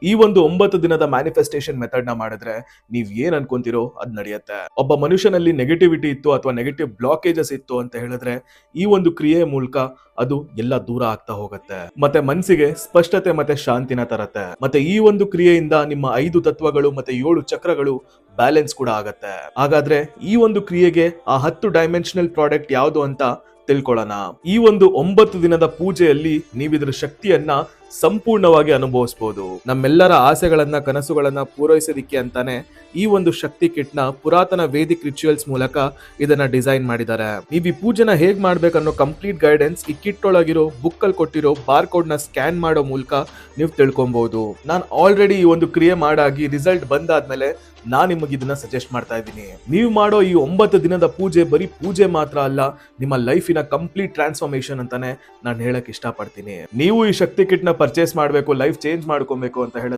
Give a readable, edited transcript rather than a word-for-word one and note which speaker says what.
Speaker 1: ಈ ಒಂದು 9 ದಿನದ ಮ್ಯಾನಿಫೆಸ್ಟೇಷನ್ ಮೆಥಡ್ ನ ಮಾಡಿದ್ರೆ ನೀವ್ ಏನ್ ಅನ್ಕೊಂತಿರೋ ಅದ್ ನಡೆಯುತ್ತೆ. ಒಬ್ಬ ಮನುಷ್ಯನಲ್ಲಿ ನೆಗೆಟಿವಿಟಿ ಇತ್ತು ಅಥವಾ ನೆಗೆಟಿವ್ ಬ್ಲಾಕೇಜಸ್ ಇತ್ತು ಅಂತ ಹೇಳಿದ್ರೆ ಈ ಒಂದು ಕ್ರಿಯೆ ಮೂಲಕ ಅದು ಎಲ್ಲ ದೂರ ಆಗ್ತಾ ಹೋಗುತ್ತೆ. ಮತ್ತೆ ಮನಸ್ಸಿಗೆ ಸ್ಪಷ್ಟತೆ ಮತ್ತೆ ಶಾಂತಿನ ತರತ್ತೆ. ಮತ್ತೆ ಈ ಒಂದು ಕ್ರಿಯೆಯಿಂದ ನಿಮ್ಮ 5 ತತ್ವಗಳು ಮತ್ತೆ 7 ಚಕ್ರಗಳು ಬ್ಯಾಲೆನ್ಸ್ ಕೂಡ ಆಗತ್ತೆ. ಹಾಗಾದ್ರೆ ಈ ಒಂದು ಕ್ರಿಯೆಗೆ ಆ 10 ಡೈಮೆನ್ಷನಲ್ ಪ್ರಾಡಕ್ಟ್ ಯಾವುದು ಅಂತ ತಿಳ್ಕೊಳ್ಳೋಣ. ಈ ಒಂದು 9 ದಿನದ ಪೂಜೆಯಲ್ಲಿ ನೀವಿದ್ರ ಶಕ್ತಿಯನ್ನ ಸಂಪೂರ್ಣವಾಗಿ ಅನುಭವಿಸಬಹುದು. ನಮ್ಮೆಲ್ಲರ ಆಸೆಗಳನ್ನ ಕನಸುಗಳನ್ನ ಪೂರೈಸೋದಿಕ್ಕೆ ಅಂತಾನೆ ಈ ಒಂದು ಶಕ್ತಿ ಕಿಟ್ ನ ಪುರಾತನ ವೇದಿಕ್ ರಿಚುವಲ್ಸ್ ಮೂಲಕ ಇದನ್ನ ಡಿಸೈನ್ ಮಾಡಿದ್ದಾರೆ. ನೀವು ಈ ಪೂಜೆನ ಹೇಗ್ ಮಾಡ್ಬೇಕನ್ನೋ ಕಂಪ್ಲೀಟ್ ಗೈಡೆನ್ಸ್ ಈ ಕಿಟ್ ಒಳಗಿರೋ ಬುಕ್ ಅಲ್ಲಿ ಕೊಟ್ಟಿರೋ ಬಾರ್ ಕೋಡ್ ನ ಸ್ಕ್ಯಾನ್ ಮಾಡೋ ಮೂಲಕ ನೀವು ತಿಳ್ಕೊಬಹುದು. ನಾನು ಆಲ್ರೆಡಿ ಈ ಒಂದು ಕ್ರಿಯೆ ಮಾಡಾಗಿ ರಿಸಲ್ಟ್ ಬಂದಾದ್ಮೇಲೆ ನಾನ್ ನಿಮಗೆ ಇದನ್ನ ಸಜೆಸ್ಟ್ ಮಾಡ್ತಾ ಇದ್ದೀನಿ. ನೀವು ಮಾಡೋ ಈ 9 ದಿನದ ಪೂಜೆ ಬರೀ ಪೂಜೆ ಮಾತ್ರ ಅಲ್ಲ, ನಿಮ್ಮ ಲೈಫಿನ ಕಂಪ್ಲೀಟ್ ಟ್ರಾನ್ಸ್ಫಾರ್ಮೇಶನ್ ಅಂತಾನೆ ನಾನು ಹೇಳಕ್ ಇಷ್ಟಪಡ್ತೀನಿ. ನೀವು ಈ ಶಕ್ತಿ ಕಿಟ್ ನ ಪರ್ಚೇಸ್ ಮಾಡಬೇಕು, ಲೈಫ್ ಚೇಂಜ್ ಮಾಡ್ಕೊಬೇಕು ಅಂತ ಹೇಳ